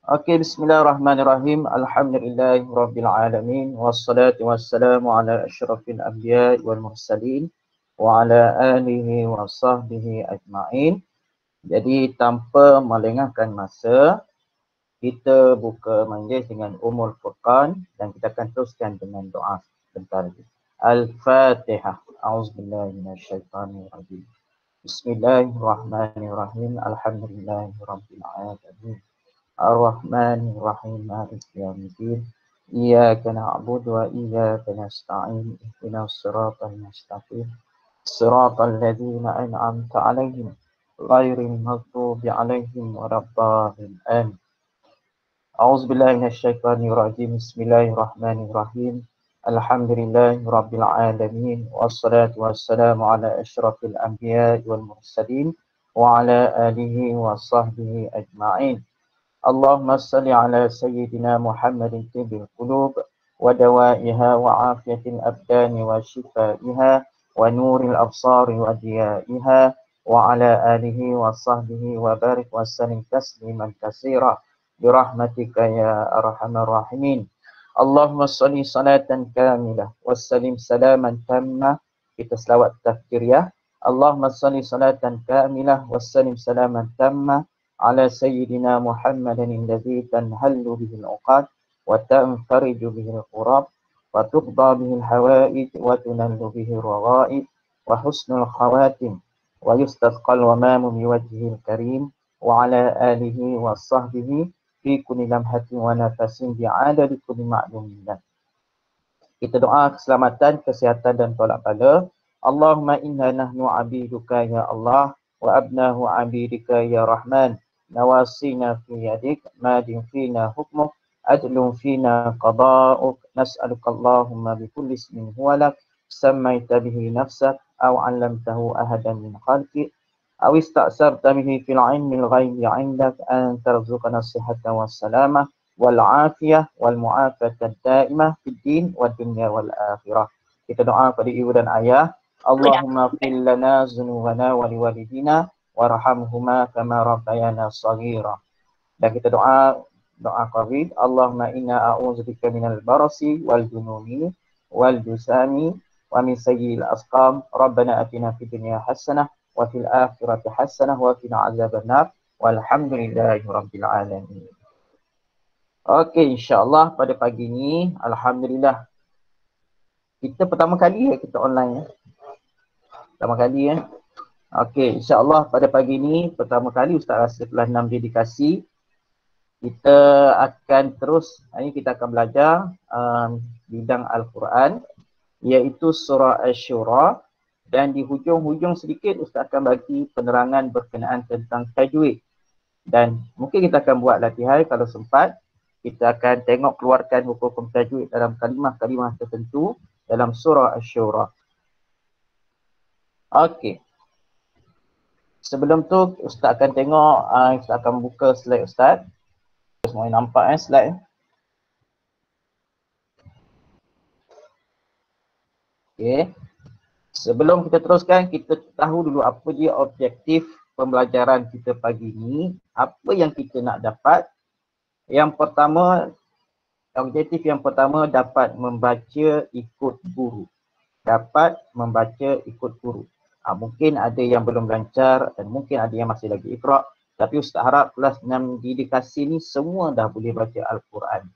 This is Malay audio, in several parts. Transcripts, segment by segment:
Okey, bismillahirrahmanirrahim. Alhamdulillahirabbil alamin wassalatu wassalamu ala asyrafil anbiya'i wal mursalin wa ala alihi wa sahbihi ajma'in. Jadi tanpa melengahkan masa, kita buka majlis dengan Ummul Furqan dan kita akan teruskan dengan doa sebentar lagi. Al-Fatihah. A'udzubillahi minasyaitonirrajim. Bismillahirrahmanirrahim. Alhamdulillahirabbil alamin. Ar-Rahmanir-Rahim Maliki Yaumiddin. Iyyaka na'budu wa iyyaka nasta'in. Ihdinas siratal mustaqim. Siratal ladzina an'amta 'alaihim ghairil maghdubi 'alaihim waladdallin. Amin. A'udzubillahi minasyaitonir rajim. Bismillahirrahmanirrahim. Alhamdulillahirabbil alamin wassalatu wassalamu ala asyrafil anbiya'i wal mursalin wa ala alihi wa sahbihi ajma'in. Allahumma salli ala sayyidina Muhammadin tibbil qulub wa dawaiha wa afiyatil abdani wa shifaiha wa nuril absari wa diyaiha wa ala alihi wa sahbihi wa barik wa sallim tasliman katsira birahmatika ya arhamar rahimin. Allahumma salli salatan kamilah wa sallim salaman tamma. Kita selawat tafkiriyah. Allahumma salli salatan kamilah wa sallim salaman tamma على سيدنا محمد الذي تنهل به العقد وتنفرج به الكرب وتقضى به الحوائج وتنل به الرغائب وحسن الخواتم ويستسقى الغمام بوجهه الكريم وعلى آله وصحبه في كل لمحة ونفس بعدد كل معلوم له. Kita doa keselamatan, kesihatan dan tolak bala. Allahumma inna nahnu abiduka ya Allah wa abnahu abidika ya Rahman. نواسينا في يدك ماد فينا حكمك عدل فينا قضاؤك نسألك اللهم بكل اسم هو لك سميت به نفسك أو علمته أحدا من خلقك أو استأثرت به في العلم الغيب عندك أن ترزقنا الصحة والسلامة والعافية والمعافاة الدائمة في الدين والدنيا والآخرة. Kita doa pada ibu dan ayah. Allahumma fil lana zunubana wa liwalidina warhamhuma kama rabbayana shaghira. Dan kita doa Covid. Allahumma inna a'udzubika minal barasi wal jununi wal jusami wa min sayyi'il asqam. Rabbana atina fid dunya hasanah wa fil akhirati hasanah wa qina azabannar. Walhamdulillahi rabbil alamin. Okey, insya-Allah pada pagi ini alhamdulillah kita pertama kali kita online ya. Pertama kali ya. Okey, insya-Allah pada pagi ini pertama kali Ustaz rasa telah 6 dedikasi. Kita akan terus, hari ini kita akan belajar bidang Al-Quran, iaitu surah Asy-Syura, dan di hujung-hujung sedikit Ustaz akan bagi penerangan berkenaan tentang tajwid. Dan mungkin kita akan buat latihan kalau sempat. Kita akan tengok keluarkan hukum tajwid dalam kalimah-kalimah tertentu dalam surah Asy-Syura. Okey. Sebelum tu Ustaz akan tengok, Ustaz akan buka slide Ustaz. Semua nampak slide. Okey. Sebelum kita teruskan, kita tahu dulu apa dia objektif pembelajaran kita pagi ini. Apa yang kita nak dapat. Yang pertama, objektif yang pertama dapat membaca ikut guru. Dapat membaca ikut guru. Mungkin ada yang belum lancar dan mungkin ada yang masih lagi iqra'. Tapi Ustaz harap kelas 6 dedikasi ni semua dah boleh baca Al-Quran.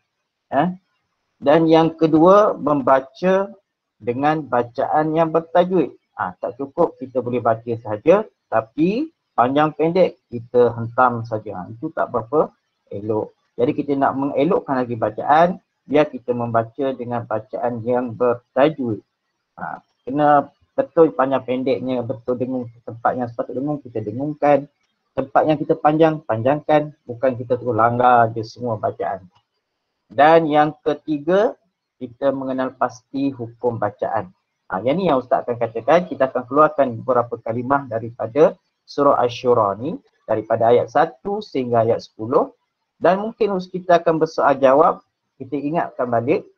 Dan yang kedua, membaca dengan bacaan yang bertajwid. Tak cukup kita boleh baca saja, tapi panjang pendek kita hentam saja. Itu tak berapa elok. Jadi kita nak mengelokkan lagi bacaan, biar kita membaca dengan bacaan yang bertajwid. Kena betul panjang pendeknya, betul dengung tempat yang sepatut dengung, kita dengungkan. Tempat yang kita panjangkan. Bukan kita terus langgar je semua bacaan. Dan yang ketiga, kita mengenal pasti hukum bacaan. Yang ni yang Ustaz akan katakan, kita akan keluarkan beberapa kalimah daripada surah Asy-Syura ni, daripada ayat 1 sehingga ayat 10. Dan mungkin kita akan bersoal jawab, kita ingatkan balik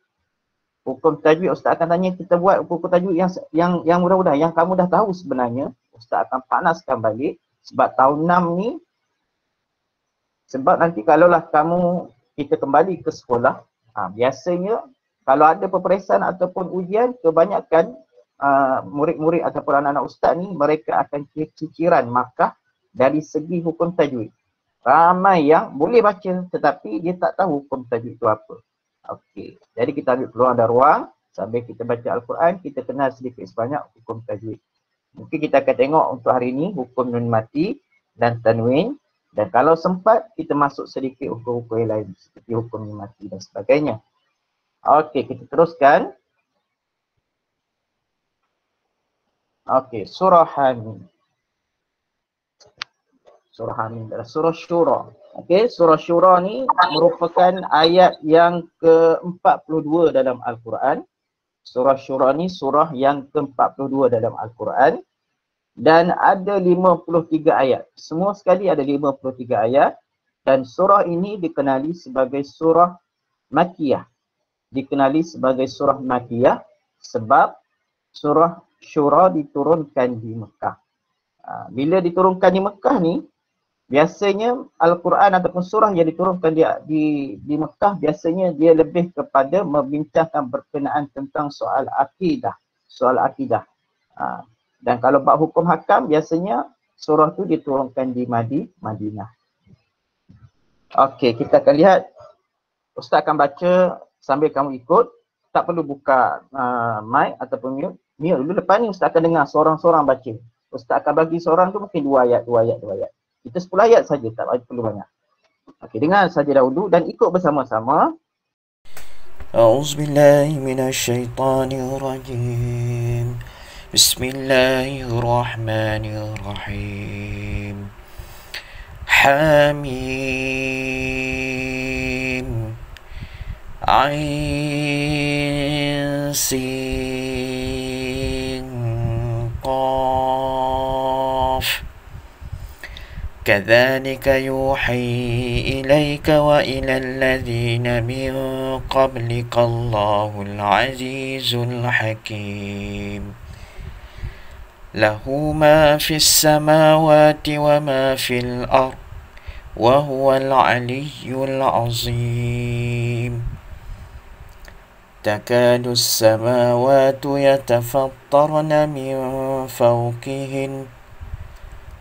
hukum tajwid. Ustaz akan tanya kita buat hukum tajwid yang mudah-mudah, yang kamu dah tahu sebenarnya. Ustaz akan panaskan balik sebab tahun 6 ni Sebab nanti kalaulah kita kembali ke sekolah, biasanya kalau ada peperiksaan ataupun ujian, kebanyakan murid-murid ataupun anak-anak ustaz ni mereka akan ciciran markah dari segi hukum tajwid. Ramai yang boleh baca tetapi dia tak tahu hukum tajwid itu apa. Okey. Jadi kita ambil peluang dan ruang sambil kita baca Al-Quran, kita kenal sedikit sebanyak hukum tajwid. Mungkin kita akan tengok untuk hari ini hukum nun mati dan tanwin, dan kalau sempat kita masuk sedikit hukum-hukum yang lain seperti hukum nun mati dan sebagainya. Okey, kita teruskan. Okey, surah Hamim. Surah Hamim adalah surah Syura. Okey, surah Syura ni merupakan ayat yang ke-42 dalam Al-Quran. Surah Syura ni surah yang ke-42 dalam Al-Quran. Dan ada 53 ayat. Semua sekali ada 53 ayat. Dan surah ini dikenali sebagai surah Makiyah. Dikenali sebagai surah Makiyah sebab surah Syura diturunkan di Mekah. Bila diturunkan di Mekah ni, biasanya Al-Quran ataupun surah yang diturunkan di Mekah biasanya dia lebih kepada membincangkan berkenaan tentang soal akidah. Soal akidah. Dan kalau bab hukum hakam biasanya surah tu diturunkan di Madinah. Okey, kita akan lihat. Ustaz akan baca sambil kamu ikut. Tak perlu buka mic ataupun mute. Mute dulu, lepas ni Ustaz akan dengar seorang-seorang baca. Ustaz akan bagi seorang tu mungkin 2 ayat. Kita 10 ayat saja, tak perlu banyak. Okey, dengar saja dahulu dan ikut bersama-sama. A'udzubillahi minasyaitonirrajim. Bismillahirrahmanirrahim. Hamim. Ain Sin Qaf. كذلك يوحي إليك وإلى الذين من قبلك الله العزيز الحكيم له ما في السماوات وما في الأرض وهو العلي العظيم تكاد السماوات يتفطرن من فوقهن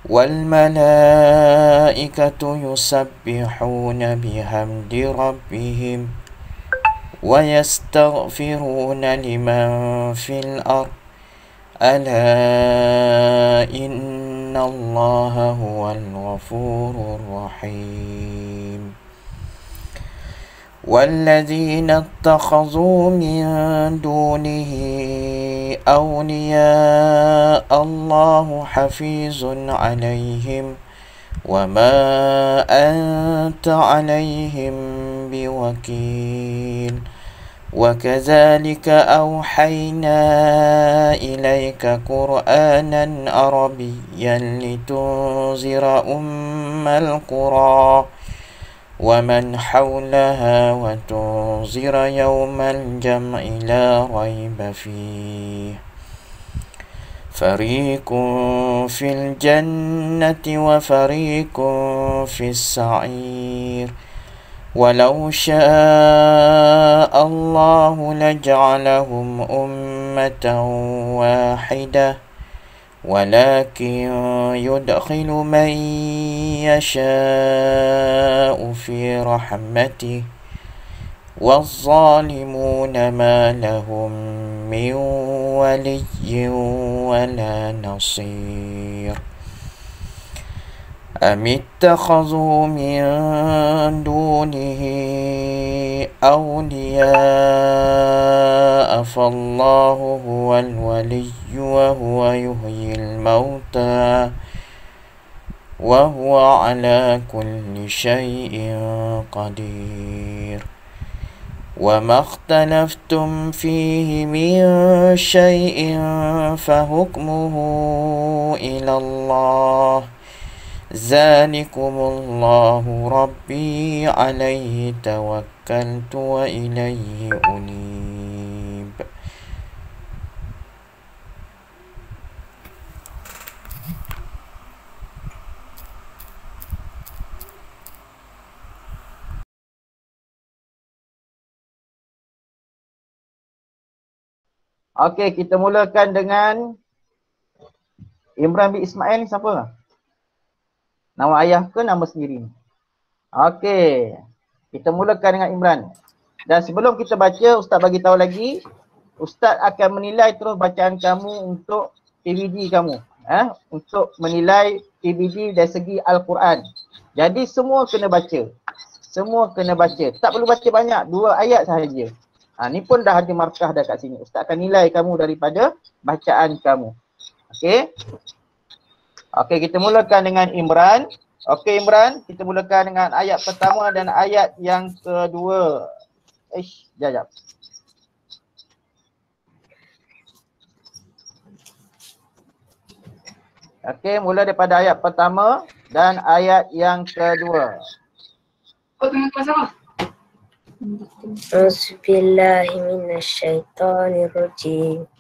والملائكة يسبحون بحمد ربهم ويستغفرون لمن في الأرض ألا إن الله هو الغفور الرحيم والذين اتخذوا من دونه أولياء الله حفيظ عليهم وما أنت عليهم بوكيل وكذلك أوحينا إليك قرآنا عربيا لتنذر أم القرى ومن حولها وتنذر يوم الجمع لا ريب فيه فريق في الجنة وفريق في السعير ولو شاء الله لجعلهم أمة واحدة ولكن يدخل من يشاء في رحمته والظالمون ما لهم من ولي ولا نصير أم اتخذوا من دونه أولياء فالله هو الولي وهو يحيي الموتى وهو على كل شيء قدير وما اختلفتم فيه من شيء فحكمه إلى الله ذلكم الله ربي عليه توكلت وإليه أنيب. Okey, kita mulakan dengan Imran bin Ismail ni siapa? Nama ayah ke nama sendiri? Okey. Kita mulakan dengan Imran. Dan sebelum kita baca, Ustaz bagi tahu lagi, Ustaz akan menilai terus bacaan kamu untuk PBD kamu. Untuk menilai PBD dari segi Al-Quran. Jadi semua kena baca. Semua kena baca. Tak perlu baca banyak, 2 ayat sahaja. Ni pun dah ada markah dah kat sini. Ustaz akan nilai kamu daripada bacaan kamu. Okey. Okey, kita mulakan dengan Imran. Okey Imran, kita mulakan dengan ayat pertama dan ayat yang kedua. Sekejap. Okey, mula daripada ayat pertama dan ayat yang kedua. Kau tengah kelas apa? Auzubillahiminasyaitonirrajim.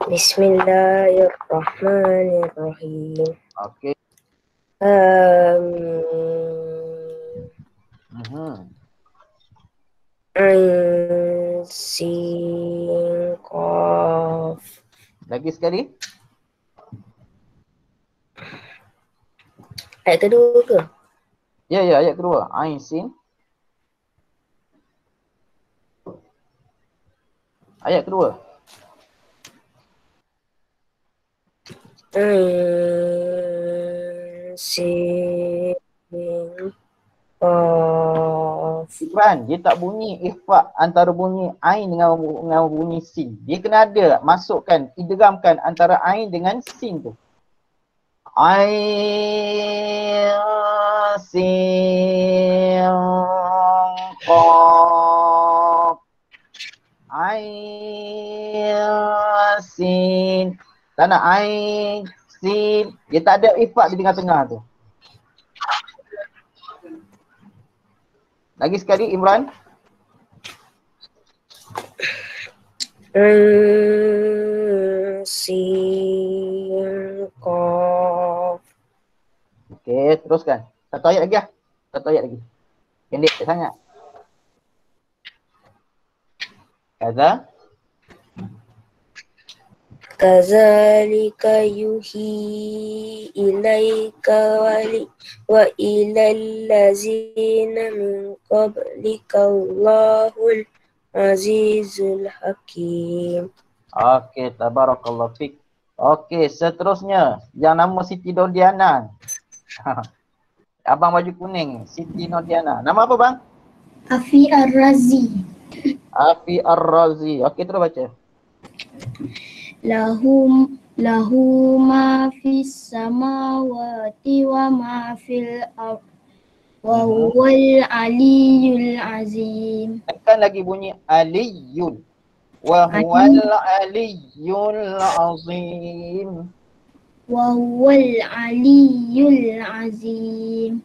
Bismillahirrahmanirrahim. Okey. Ain Sin Qaf. Lagi sekali. Ayat kedua ke? Ya, ayat kedua. Ain Sin. Ayat kedua. Ain Sin Qaf. Imran, dia tak bunyi ikhfa antara bunyi ain dengan bunyi sin. Dia kena ada masukkan, idghamkan antara ain dengan sin tu. Ain sin qaf. Ain sin. Tak nak ain sin. Dia tak ada ikhfa di tengah-tengah tu. Lagi sekali Imran. Sin Qaf. Okey, teruskan. Satu ayat lagi lah. Satu ayat lagi. Pendek sangat. Kaza. Kazalika yuhi ilaika wa ilal ladzina min qablika Allahul Azizul Hakim. Okey, tabarakallah fik. Okey, seterusnya yang nama Siti Nurdiana. Abang baju kuning, Siti Nurdiana. Nama apa bang? Afi Ar-Razi. Afi Ar-Razi. Okey, terus baca. Lahu ma fis samawati wa ma fil ard wa huwal aliyyul azim. Tekan lagi bunyi aliyun. Wa huwal aliyyul azim. Wa huwal aliyyul azim.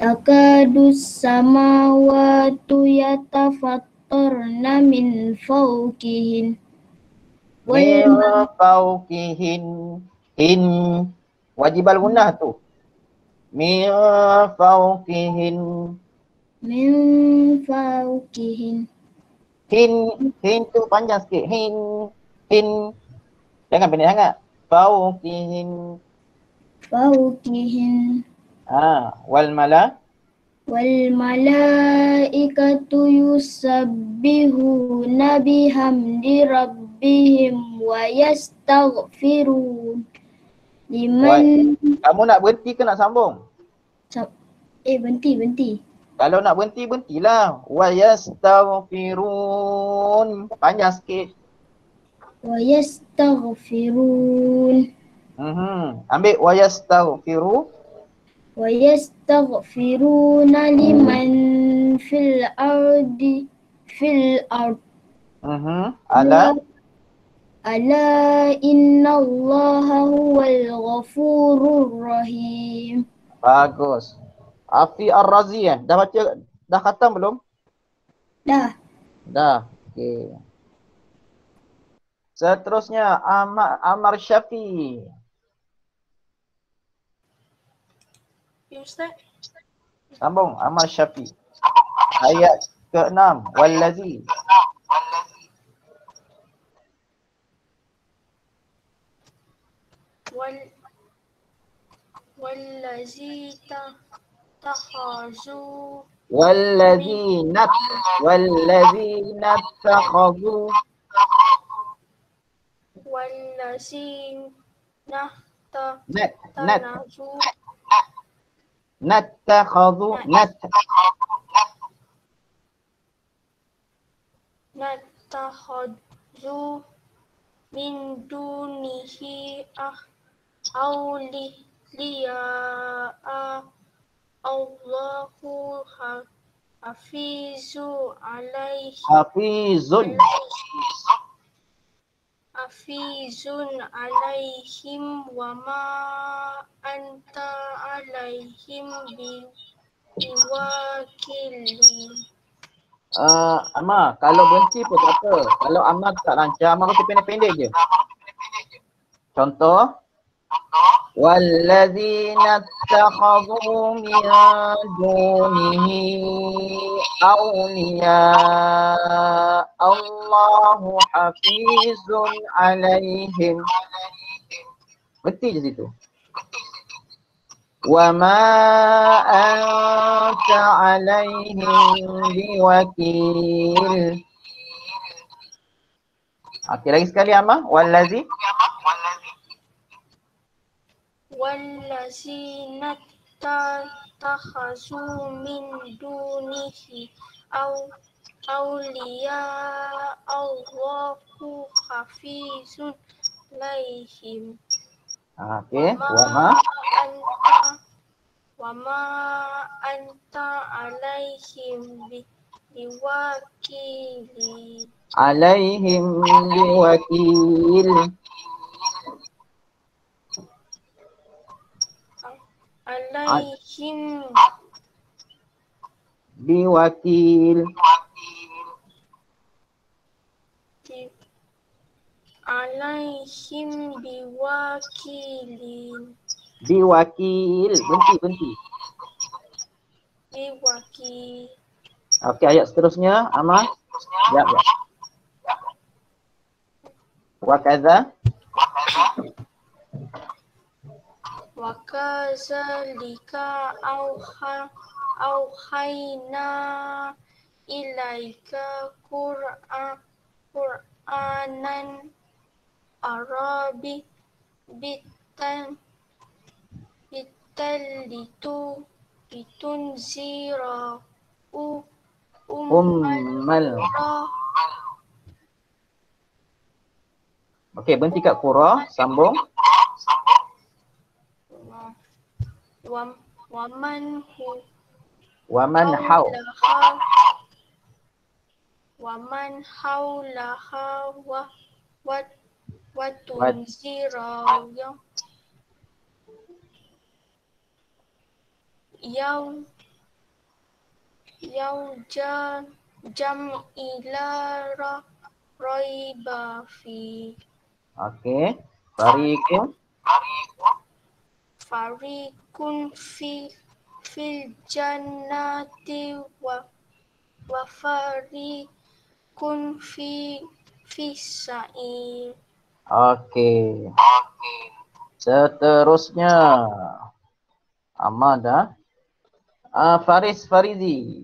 Takadus samawatu yatafattarna min fawqihin. Min fawqihin. In. Wajibal gunnah tu. Min fawqihin. Min fawqihin. Hin tu panjang sikit. Hin. Jangan pendek sangat. Fawqihin. Fawqihin. Wal malaikatu yusabbihuna bihamdi rabbihim wa yastaghfirun liman. Kamu nak berhenti ke nak sambung? Berhenti. Kalau nak berhenti, berhentilah. Wa yastaghfirun. Panjang sikit. Wa yastaghfirun. Ambil wa yastaghfiru. Wa yastaghfiruna liman fil ard. Ala innallaha huwal ghafurur rahim. Bagus. Afi Ar-Razi dah baca, dah khatam belum? Dah. Okey. Seterusnya Amar Syafi. Ya Ustaz. Sambung Amar Syafi. Ayat Keenam, wallazi. والذي اتخذوا والذين اتخذوا والذين اتخذوا من دونه أولياء الله حفيظ عليهم وما أنت عليهم بوكيل. Amar, kalau berhenti pun tak apa. Kalau Amar tak lancar, Amar kata pendek-pendek je. Contoh, wallazina ittakhadhu min dunihi awliya Allahu hafizun alaihim. Berhenti je situ. Wa ma anta alaihim biwakil. Okey, lagi sekali Amar, wallazi. والذين اتخذوا من دونه أولياء الله حفيظ عليهم. Okey, وما أنت عليهم بوكيل. عليهم بوكيل. عليهم بوكيل. عليهم بوكيل. Biwakil. Berhenti. Biwakil. Okey, ayat seterusnya Amar. Ya. Wa kadza. Wa kadzalika auhayna ilaika Qur'anan Arabi litunzira ummal. Okey, berhenti kat qura, sambung. Waman haulaha wa tunzira jam'ila raiba fi. Okey, Farikun fil jannati wa farikun fis sa'ir. Okey. Seterusnya Amar dah. Farizi.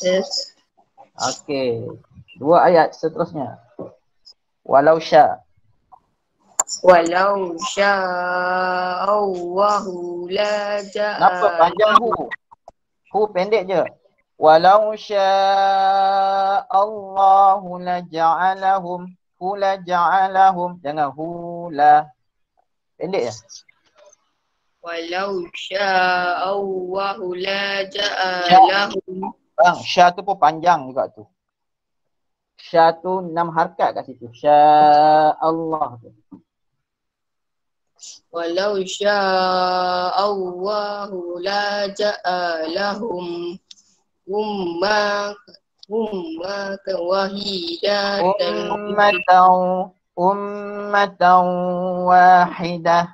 Yes. Okey. 2 ayat seterusnya. Walau sya. Walau sya'allahu la ja'a. Kenapa panjang hu? Hu pendek je. Walau sya'allahu la ja'alahum. Hu la ja'alahum. Jangan hu la. Pendek je. Walau sya'allahu la ja'alahum. Bang, sya tu pun panjang juga tu. Sya tu 6 harakat kat situ. Sya'allah tu. Walau sya'allahu la ja'alahum ummatan wahidatan. Ummatan wahidah.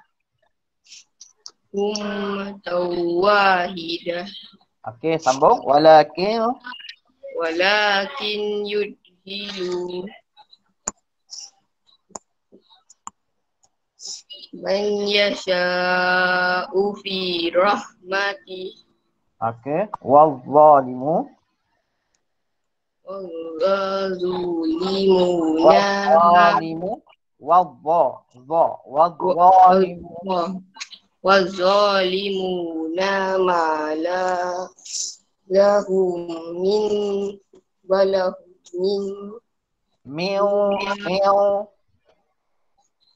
ummatan wahidah. Okey, sambung. Walakin Walakin yudhilu man yasha'u fi rahmati okey. Wal-zalimu wal-zalimuna wal-zalimu wal-zalimu wal-zalimuna ma lahum min miu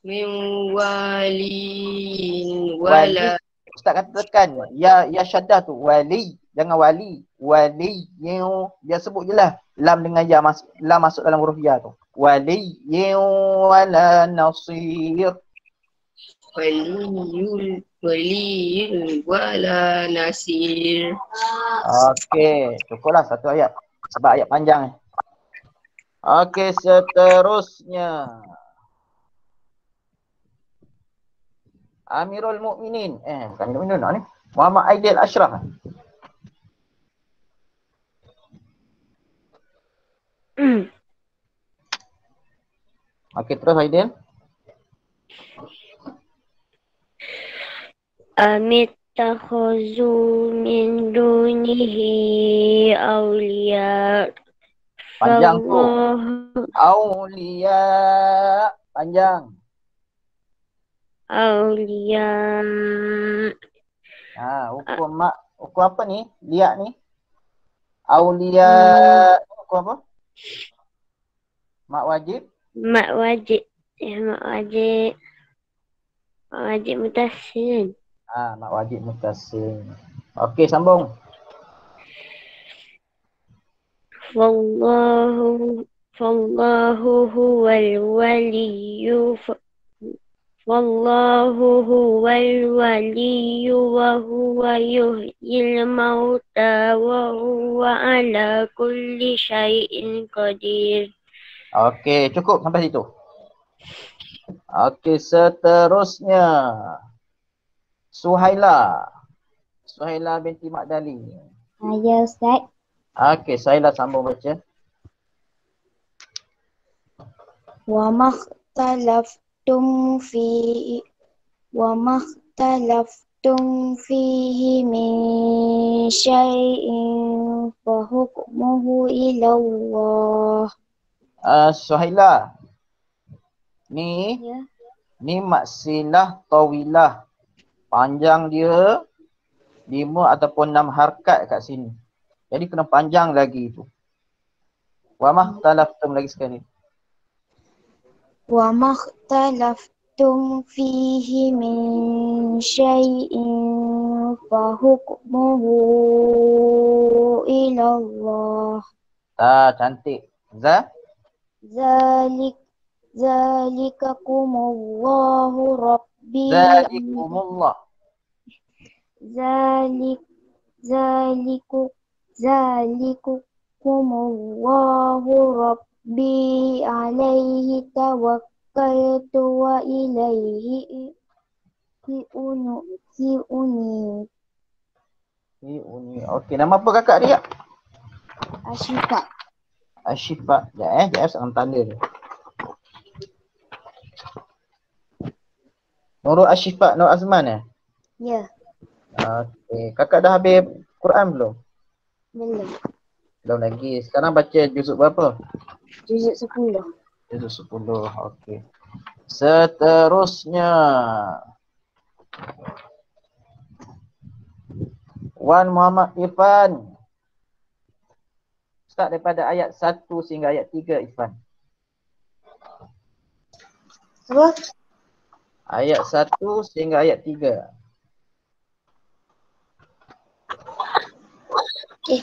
min waliin wali. wala Ustaz kata tekan ya syaddah tu wali, jangan wali. Wali dia sebut je lah lam dengan ya lam masuk dalam huruf ya tu. Wali wala nasir. waliyun wala nasir. Okey, cukuplah satu ayat sebab ayat panjang. Okey, seterusnya Amirul Mukminin. Bukan Amirul Mukminin ni. Muhammad Aidil Ashraf. Okey, terus Aidil. Amittakhuzu min dunihi awliya. Panjang tu. Aulia. Panjang. Awliya. Hukum apa ni? Liat ni. Aulia. Hukum apa? Mak wajib. Mak wajib. Mak wajib mutasil. Mak wajib mutasil. Okey, sambung. Wallahu huwal waliyyu Wallahu huwal waliyyu wa huwa yuhyil mauta wa huwa ala kulli syai'in qadir. Okey, cukup sampai situ. Okey, seterusnya Suhaila. Suhaila binti Makdali. Ya Ustaz. Okey, Suhaila sambung baca. Wa makhtalaftum fihi min syai'in fa hukmuhu ila Allah. Suhaila. Ni Ya. ni maksilah tawilah. Panjang dia 5 ataupun 6 harakat kat sini. Jadi kena panjang lagi tu. Wa makhtalaftum lagi sekali. Wa makhtalaftum fihi min syai'in fa hukmuhu ila Allah. Cantik. Zalikakumullahu rabbi. Zalikumullah. Zalikukumullahu rabbi alaihi tawakkaltu wa ilaihi uni. Okey, nama apa kakak dia? Asyifa. Asyifa. Sekejap salam tanda dia. Nurul Asyifa, Nur Azman Ya, Okey, kakak dah habis Quran belum? belum. Belum lagi. Sekarang baca juzuk berapa? Juzuk 10. Juzuk 10. Okey. Seterusnya Wan Muhammad Irfan. Start daripada ayat 1 sehingga ayat 3 Irfan. Apa? Ayat 1 sehingga ayat 3. Okey.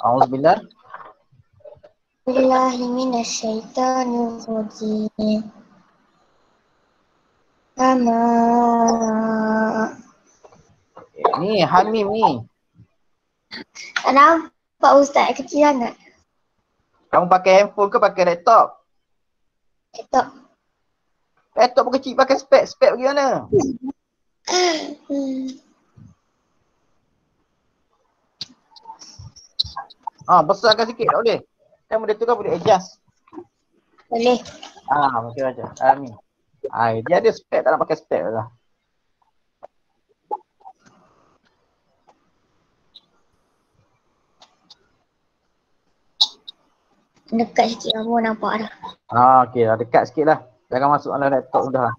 Auzubillah. Billahi minasyaitonir rajim. Ni Hamim ni. Tak nampak Ustaz, kecil sangat. Kamu pakai handphone ke pakai laptop? Laptop. Laptop pun kecil pakai spek. Spek bagaimana? Besarkan sikit tak boleh. Kan benda tu kan boleh adjust. Boleh. Macam aja. Amin. Dia ada spek, tak nak pakai spek lah. Dekat sikit kamu nampak dah. Okey lah. Dekat sikit lah. Jangan masuk dalam laptop sudah.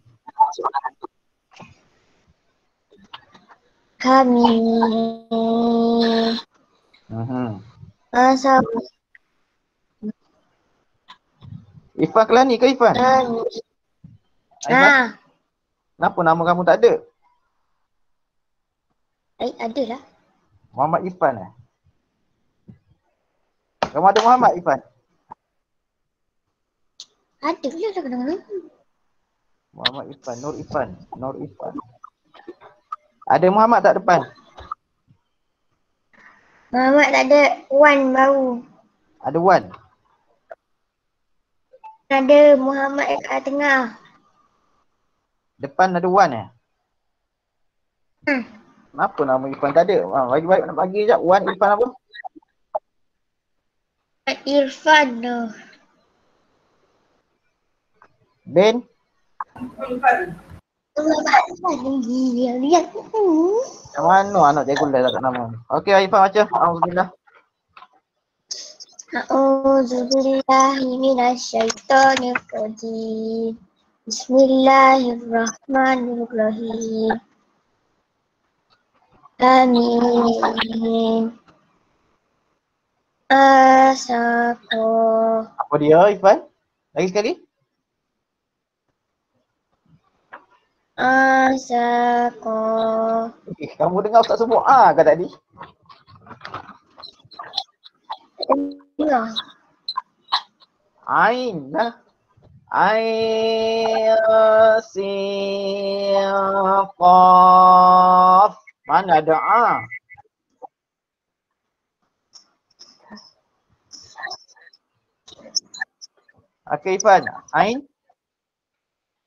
Kami asal Ifan Kelani ke Ifan? kami. Ifan? Kenapa nama kamu tak ada? Ada lah. Muhammad Ifan Kamu ada Muhammad Ifan? Ada lah kadang-kadang. Muhammad Ifan, Nur Ifan. Ada Muhammad tak depan? Muhammad tak ada. Wan baru. Ada Wan? Ada Muhammad kat tengah. Depan ada Wan Kenapa nama Ifan tak ada? Bagi-bagi nak bagi sekejap. Wan Ifan apa? Irfan tu. Ben? Lihat. Yang mana anak cikgu dah tak nama ni? Okey Ifan baca. Alhamdulillah. A'udzubillahi minasyaitonirrajim. Bismillahirrahmanirrahim. Amin. Asako. Apa dia Ifan? Lagi sekali? Asako. Kamu dengar Ustaz sebut ke tadi? Dengar. Ain lah. Ain sin qaf. Mana ada Okey Ifan. Ain.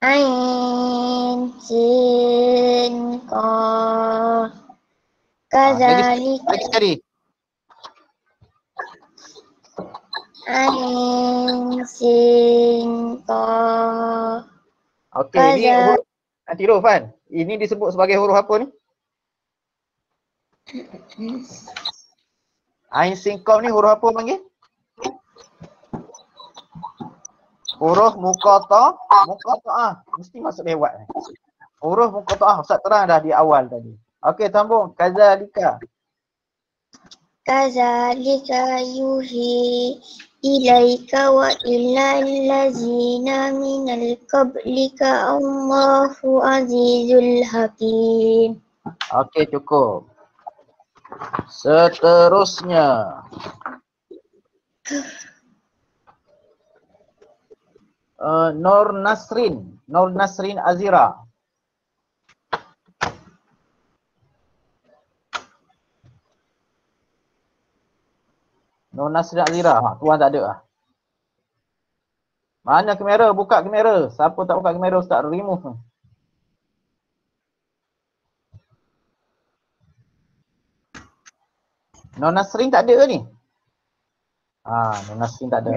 Ain sin qaf. Kadzalika. Lagi sekali. Ain sin qaf. Okey, ni huruf nanti dulu Fan. Ini disebut sebagai huruf apa ni? Ain sin qaf ni huruf apa panggil? Huruf muqatta'ah. Mesti masuk lewat ni. Huruf muqatta'ah Ustaz terang dah di awal tadi. Okey, sambung. Kadzalika. Kadzalika yuhi ilaika wa ilal ladzina minal qablika Allahu azizul hakim. Okey, cukup. Seterusnya. Nur Nasrin Azira. Nur Nasrin Azira. Tuan tak ada lah. Mana kamera? Buka kamera. Siapa tak buka kamera Ustaz remove. Nur Nasrin tak ada ke ni? Nur Nasrin tak ada.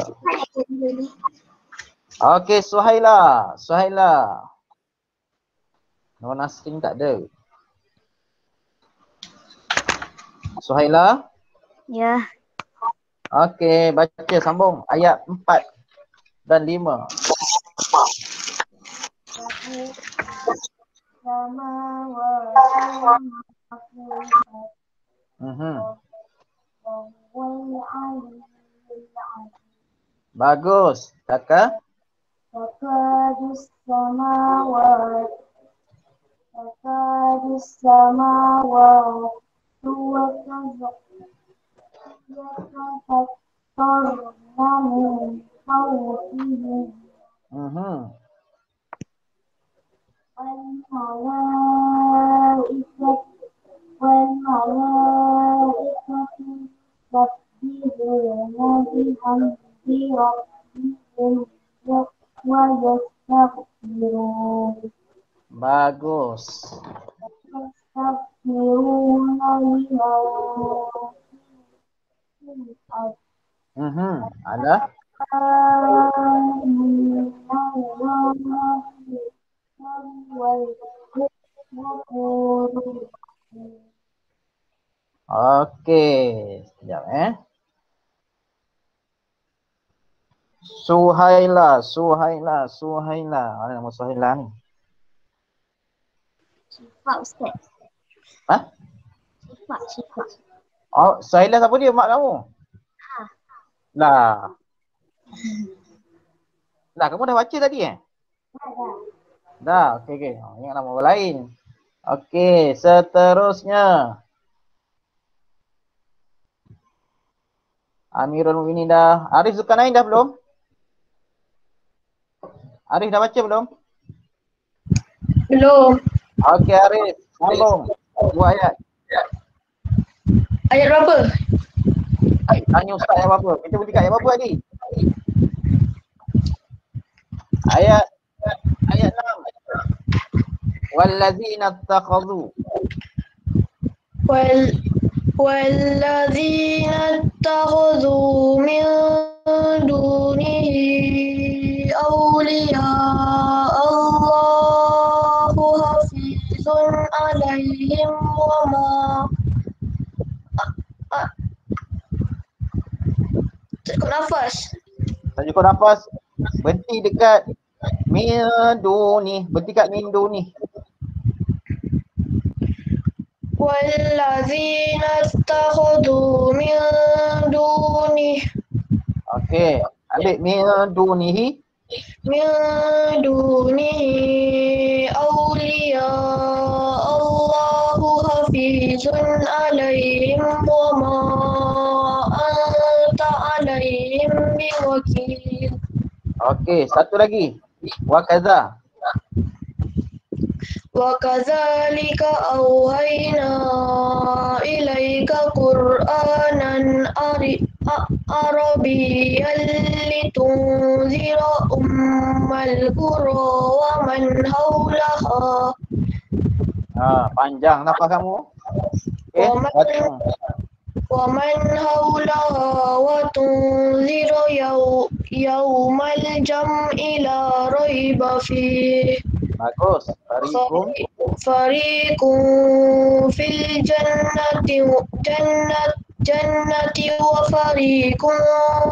Okey, Suhaila. Nur Nasrin tak ada. Suhaila? Ya. Okey, baca sambung ayat 4 dan 5. Bagus. Kakak? Takadus samawat wa yatafattarna min fawqihim wal malaikatu yusabbihuna bihamdi rabbihim ويستغفرون Bagus. يستغفرون لمن في الأرض Ada? إن الله هو الغفور الرحيم. Okey. Sekejap Suhaila. Mana nama Suhaila ni? Syifa Ustaz. Ha? Syifa. Oh, Suhaila siapa dia? Mak kamu? Lah. Lah, kamu dah baca tadi Dah, okey. Ingat nama orang lain. Okey, seterusnya. Amirul Mukminin dah. Arif Zulkarnain dah belum? Arif dah baca belum? Belum. Okey Arif, sambung. 2 ayat. Ayat berapa? Tanya Ustaz ayat berapa? Kita boleh kat ayat berapa tadi? Ayat 6. Wallazina ittakhadhu. والذين اتخذوا من دونه أولياء الله حفيظ عليهم وما Cukup nafas. Tak cukup nafas. Berhenti dekat min duni. Berhenti kat min duni. والذين اتخذوا من دونه Okey. Ambil min dunihi. من دونه أولياء الله حفيظ عليهم وما أنت عليهم بوكيل. Okey. Satu lagi. Wakaza. وكذلك أوحينا إليك قرآنا عربيا لتنذر أم القرى ومن حولها Panjang nafas kamu. Okey. ومن حولها وتنذر يوم الجمع لا ريب فيه. Bagus. فريق في الجنة وفريق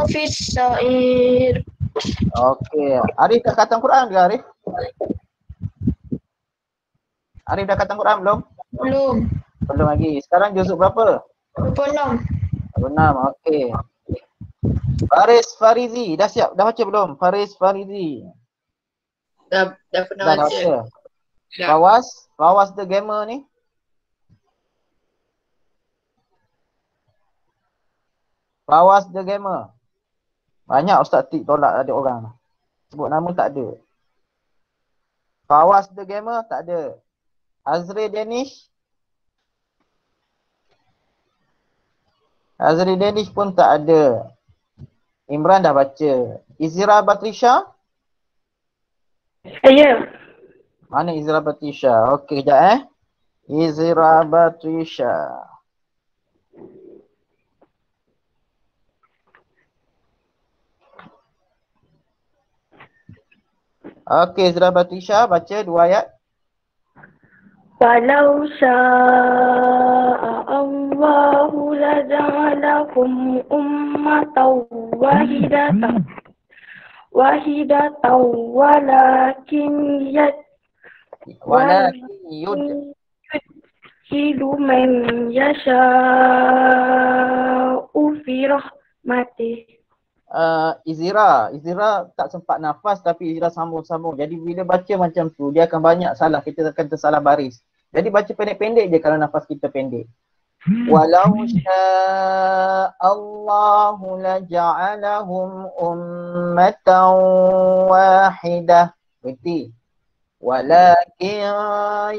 في السعير. Okey. Arif dah khatam Quran ke Arif? Arif dah khatam Quran belum? Belum. Belum lagi. Sekarang juzuk berapa? 26. 26. Okey. Faris Farizi. Dah siap? Dah baca belum? Faris Farizi. Dah pernah baca. Dah. Fawas the gamer ni. Fawas the gamer. Banyak Ustaz Tik tolak ada orang. Sebut nama tak ada. Fawas the gamer tak ada. Azri Danish. Azri Danish pun tak ada. Imran dah baca. Izira Batrisha. Saya. Mana Izira Batrisha? Okey, kejap Izira Batrisha. Okey, Izira Batrisha baca 2 ayat. Walau syaa Allahu laja'alakum ummatan wahidatan walakin yudkhilu man yasha'u fi rahmatih. Izira tak sempat nafas tapi Izira sambung-sambung. Jadi bila baca macam tu dia akan banyak salah, kita akan tersalah baris. Jadi baca pendek-pendek je kalau nafas kita pendek. Walau sya'allahu laja'alahum ummatan wahidah. Berhenti. Walakin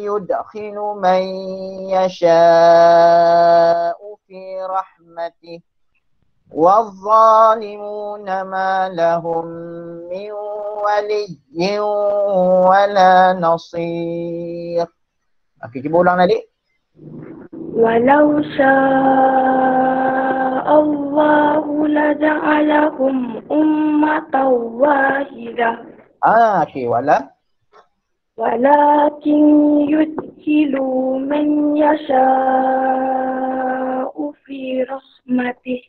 yudkhilu man yasha'u fi rahmatih. والظالمون ما لهم من waliyyin wala nasir. Okey, cuba ulang adik. ولو شاء الله لجعلكم أمة واحدة Okey, wala. ولكن يدخل من يشاء في رحمته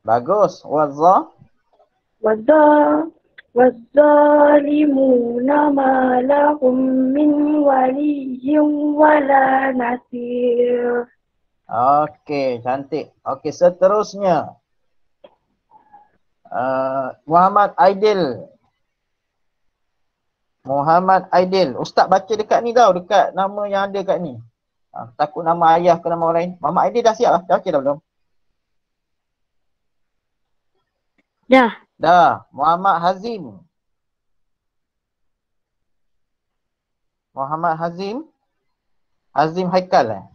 Bagus. والظالمون ما لهم من ولي ولا نصير. Okey, cantik. Okey, seterusnya. Muhammad Aidil. Ustaz baca dekat ni tau, dekat nama yang ada kat ni. Takut nama ayah ke nama orang lain. Muhammad Aidil dah siap lah? Dah okey dah belum? Dah. Muhammad Hazim. Hazim Haikal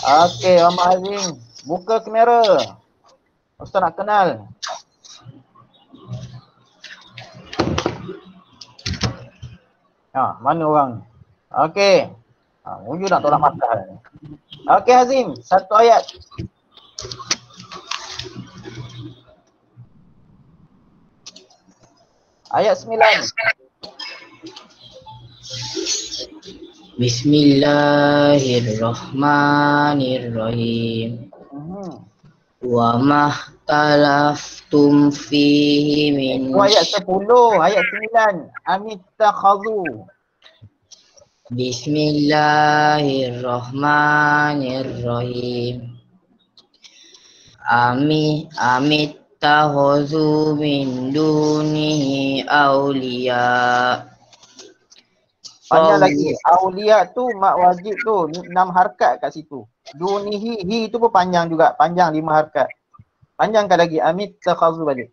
Okey, Muhammad Hazim. Buka kamera. Ustaz nak kenal. Mana orang ni? Okey. Wujud nak tolak mata ni. Okey Hazim, satu ayat. Ayat 9. Bismillahirrahmanirrahim. Wa mahtalaftum fihi min Ayat 10, ayat 9. Amittakhadhu. Bismillahirrahmanirrahim. Amittakhadhu min dunihi awliya. Panjang lagi. Aulia tu mak wajib tu 6 harkat kat situ. Dunihi, hi tu pun panjang juga. Panjang 5 harkat. Panjangkan lagi. Amittakhadhu balik.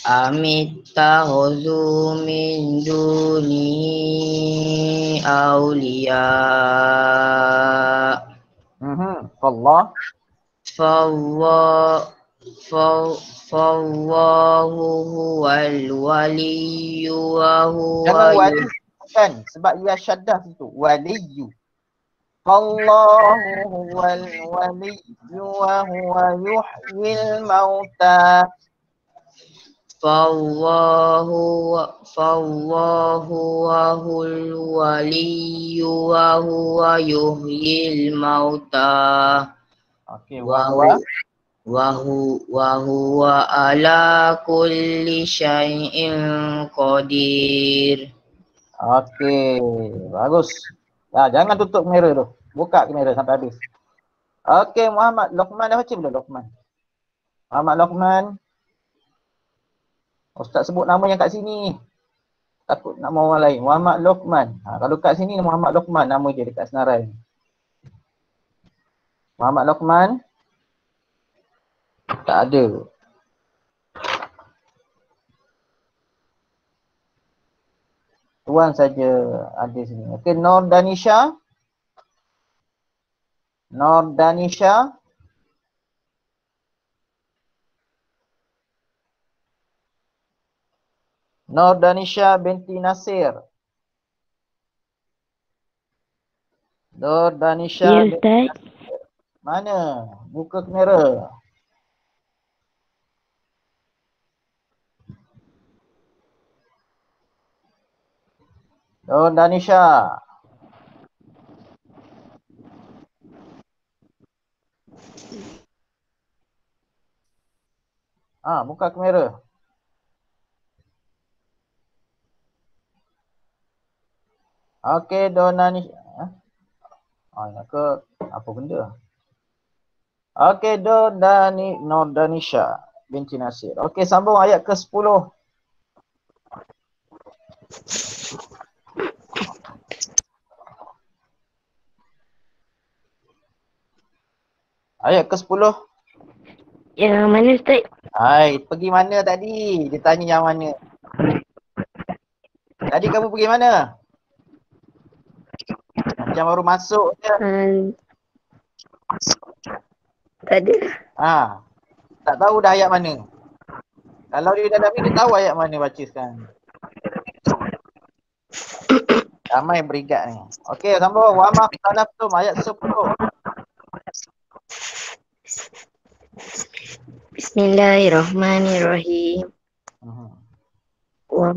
Amittakhadhu min dunihi awliya. Allah. Fallahu huwal waliyyu wa huwa jangan wali kan sebab ia syaddah situ. Waliyyu. Fallahu huwal waliyyu wa huwa yuhyil mauta. Fallahu wahul waliyyu wa huwa yuhyil mauta. Okey, wa huwa ala kulli syai'in qadir. Okey, bagus. Jangan tutup kamera tu. Buka kamera sampai habis. Okey, Muhammad Luqman dah baca belum Luqman? Muhammad Luqman. Ustaz sebut nama yang kat sini. Takut nama orang lain. Muhammad Luqman. Kalau kat sini Muhammad Luqman nama dia dekat senarai. Muhammad Luqman. Tak ada. Tuan saja ada sini. Okey, Nur Danisha. Nur Danisha. Nur Danisha binti Nasir. Nur Danisha binti Nasir. Mana? Buka kamera. Nur Danisha. Buka kamera. Okey, Donanisha. Ke apa benda? Okey, Nur Danisha binti Nasir. Okey, sambung ayat ke-10. Ayat ke-10. Yang mana Ustaz? Pergi mana tadi? Dia tanya yang mana. Tadi kamu pergi mana? Macam baru masuk je. Tak ada. Tak tahu dah ayat mana. Kalau dia dalam ni, dia tahu ayat mana baca sekarang. Ramai berigat ni. Okey, sambung. Wa makhtalaftum ayat 10. Bismillahirrahmanirrahim. Wa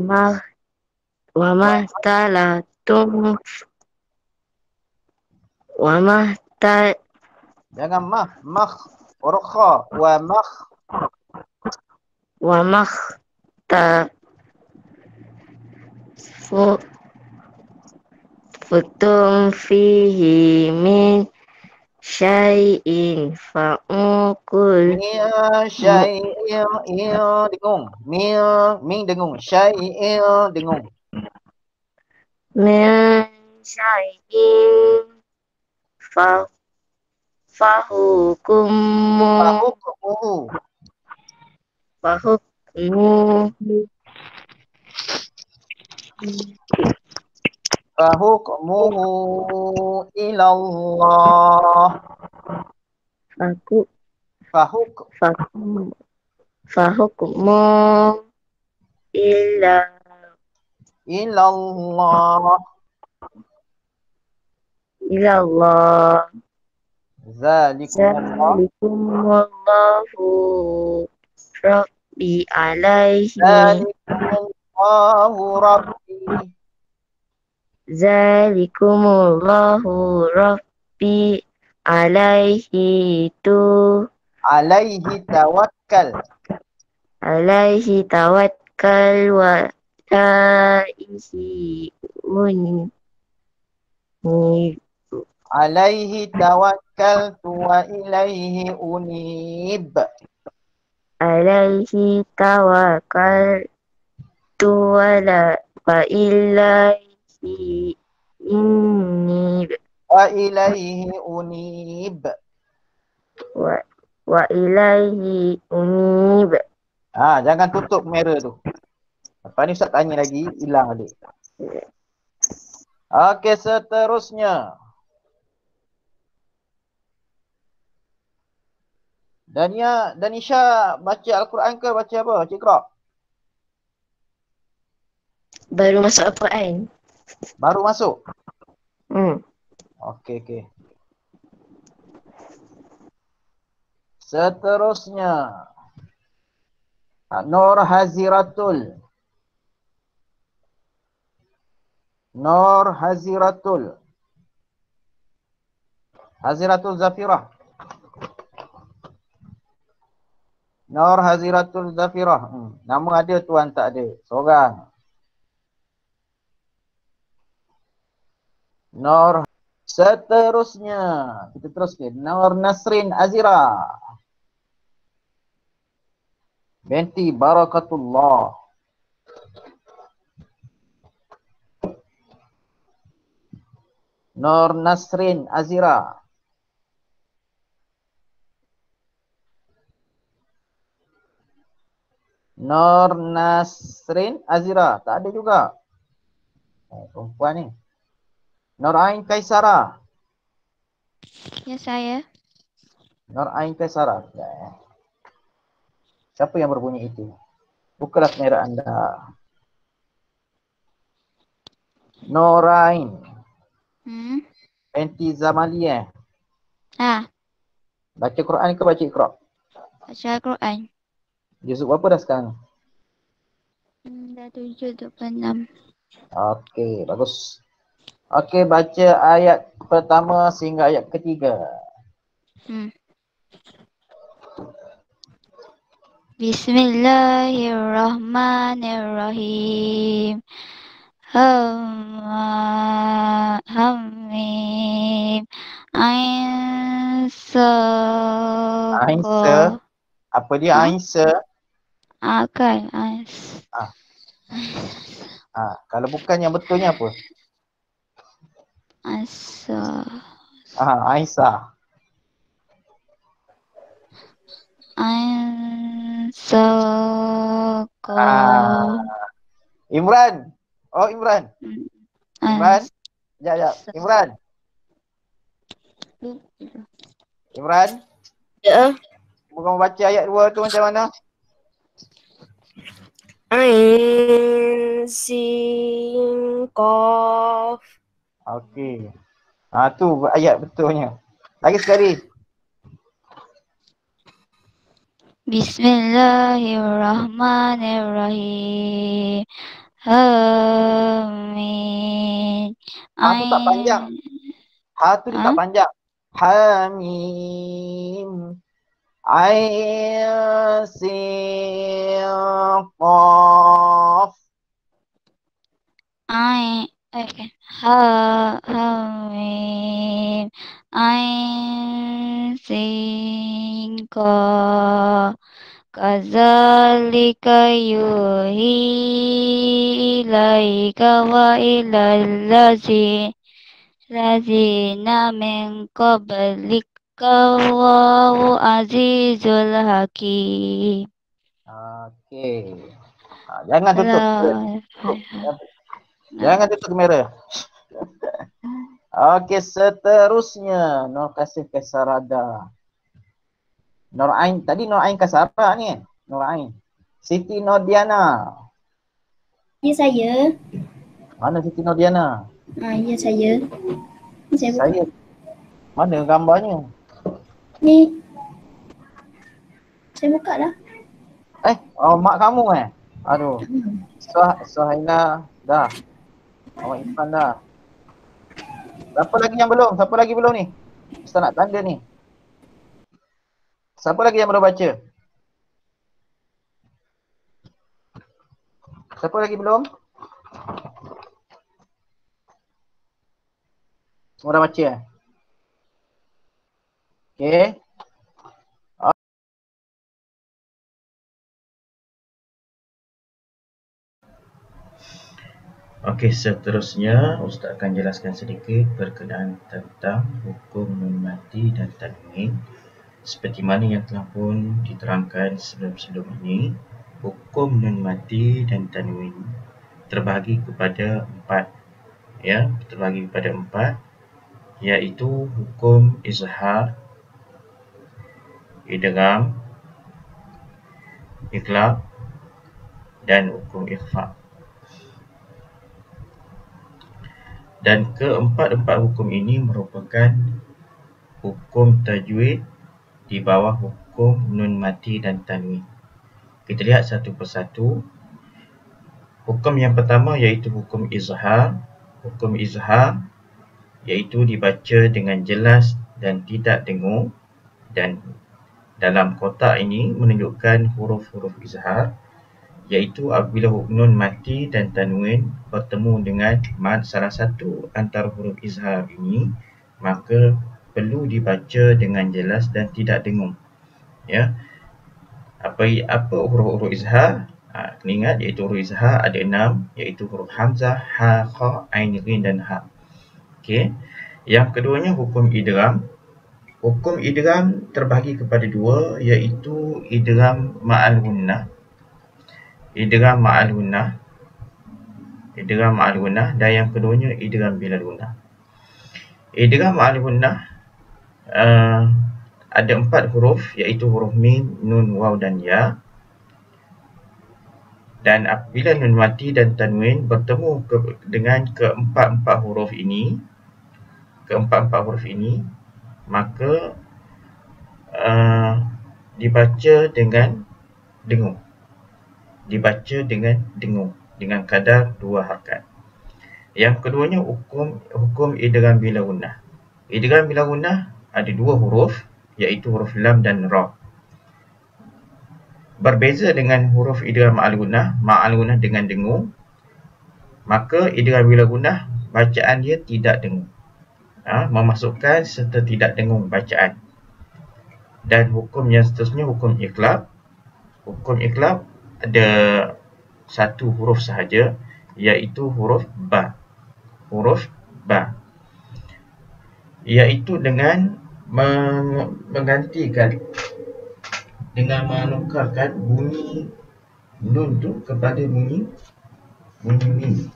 ma talatum wa ma ta Jangan huruf kha. wa ma ta futum fihi min syai'in fa'ukul Syai'in dengung. Min dengung. Syai'in dengung. min syai'in fahukmuhu Fahukmuhu ilallah. Fahukmu Ilallah. ilallah. Zalikumullah. Zalikumullahu Rabbi alaihi. Zalikumullahu Rabbi. Zalikumullahu Rabbi alaihi Alaihi tawakkal. Alaihi tawakkal wa ilaihi unib. Alaihi tawakkaltu wa ilaihi unib. Alaihi tawakkaltu wa ilaihi unib. Wa ilaihi unib. Wa ilaihi unib. Jangan tutup kamera tu. Lepas ni Ustaz tanya lagi, hilang balik. Okey, seterusnya. Danisha baca Al-Quran ke baca apa? Baca Iqra? Baru masuk Al-Quran. Baru masuk? Okey. Okey. Seterusnya. Nur Haziratul. Haziratul Zafirah. Nur Haziratul Zafirah. Nama ada, tuan tak ada. Seorang. Nur. Seterusnya. Kita teruskan. Nur Nasrin Azira. Binti Barakatullah. Nur Nasrin Azira. Nur Nasrin Azira. Tak ada juga. Perempuan ni. Nur Ain Kaisara. Ya, saya. Nur Ain Kaisara. Siapa yang berbunyi itu? Bukalah kamera anda. Norain. Binti Zamaliyah. Baca Quran ke baca Iqra? Baca Al-Quran. Juzuk berapa dah sekarang? Dah 7.26. Okey, bagus. Okey, baca ayat pertama sehingga ayat ketiga. Bismillahirrahmanirrahim. Hamim. Ainsa. Apa dia Ainsa? Kan Ainsa. Kalau bukan yang betulnya apa? Ainsa. Aisyah. Imran. Oh, Imran. Imran. Sekejap. Imran. Ya. Kamu baca ayat 2 tu macam mana? Ain Sin Qaf. Okey. Tu ayat betulnya. Lagi sekali. Bismillahirrahmanirrahim. Amin. Ha tu tak panjang. Ha tu dia tak panjang. Hamim. Ain Sin Qaf. Hamim. Ain Sin Qaf. Kadzalika yuhi ilaika wa ilal ladzina min qablika wallahu azizul hakim. Okey. Jangan tutup. Jangan tutup kamera. Okey, seterusnya Nur kasih Kasarada. Nur Ain, tadi Nur Ain Kasara ni. Nur Ain. Siti Nordiana. Ya, saya. Mana Siti Nordiana? Ya, saya. Saya. Mana gambarnya? Ni. Saya buka dah. Mak kamu Aduh. Suhaina dah. Awak Irfan dah. Siapa lagi yang belum? Siapa lagi belum ni? Ustaz nak tanda ni. Siapa lagi yang belum baca? Siapa lagi belum? Semua dah baca Okey. Okey, seterusnya Ustaz akan jelaskan sedikit berkenaan tentang hukum nun mati dan tanwin. Seperti mana yang telah pun diterangkan sebelum ini, hukum nun mati dan tanwin terbahagi kepada 4. Ya, terbahagi kepada 4, iaitu hukum izhar, idgham, iqlab dan hukum ikhfa. Dan keempat-empat hukum ini merupakan hukum tajwid di bawah hukum nun mati dan tanwin. Kita lihat satu persatu. Hukum yang pertama iaitu hukum izhar. Hukum izhar iaitu dibaca dengan jelas dan tidak dengung, dan dalam kotak ini menunjukkan huruf-huruf izhar, iaitu apabila nun mati dan tanwin bertemu dengan salah satu antara huruf izhar ini, maka perlu dibaca dengan jelas dan tidak dengung. Ya. Apa huruf-huruf izhar? Kena ingat, iaitu huruf izhar ada 6, iaitu huruf hamzah, ha, kha, ain, ghin dan ha. Okey. Yang keduanya hukum idgham. Hukum idgham terbahagi kepada 2, iaitu idgham ma'al gunnah. Idgham ma'al gunnah. Idgham ma'al gunnah, dan yang keduanya idgham bila gunnah. Idgham ma'al gunnah ada 4 huruf, iaitu huruf mim, nun, waw dan ya. Dan apabila nun mati dan tanwin bertemu dengan keempat-empat huruf ini, maka dibaca dengan dengung. Dibaca dengan dengung dengan kadar 2 harakat. Yang keduanya hukum idgham bila gunnah. Idgham bila gunnah ada 2 huruf, iaitu huruf lam dan ra. Berbeza dengan huruf idgham ma'al gunnah dengan dengung, maka idgham bila gunnah bacaan dia tidak dengung. Memasukkan serta tidak dengung bacaan. Dan hukum yang seterusnya hukum iqlab. Hukum iqlab ada 1 huruf sahaja, iaitu huruf ba. Huruf ba, iaitu dengan menggantikan, dengan menukarkan bunyi nun tu kepada bunyi mim.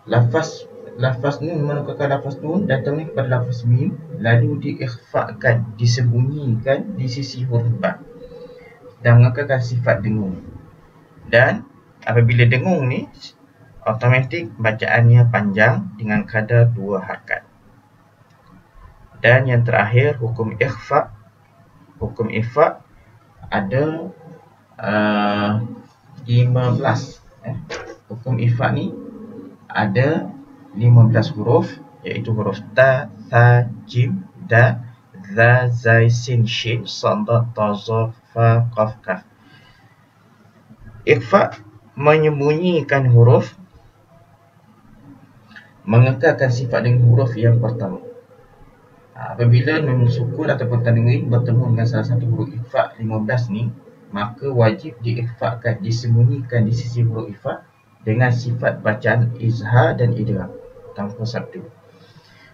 Lafaz lafaz nun menukarkan lafaz nun datangnya kepada lafaz mim, lalu diikhfakan, disembunyikan di sisi huruf ba dan mengekalkan sifat dengung. Dan apabila dengung ni, automatik bacaannya panjang dengan kadar 2 harakat. Dan yang terakhir, hukum ikhfa. Hukum ikhfa ada 15. Hukum ikhfa ni ada 15 huruf, iaitu huruf ta, tha, jim, da, za, zai, sin, shin, sad, ta, za, fa, qaf, kaf. Ikhfa menyembunyikan huruf, mengekalkan sifat dengan huruf yang pertama. Apabila nun sukun ataupun tanwin bertemu dengan salah satu huruf ikhfa 15 ni, maka wajib diikhfakan, disembunyikan di sisi huruf ikhfa dengan sifat bacaan izhar dan idgham tanpa sabdu.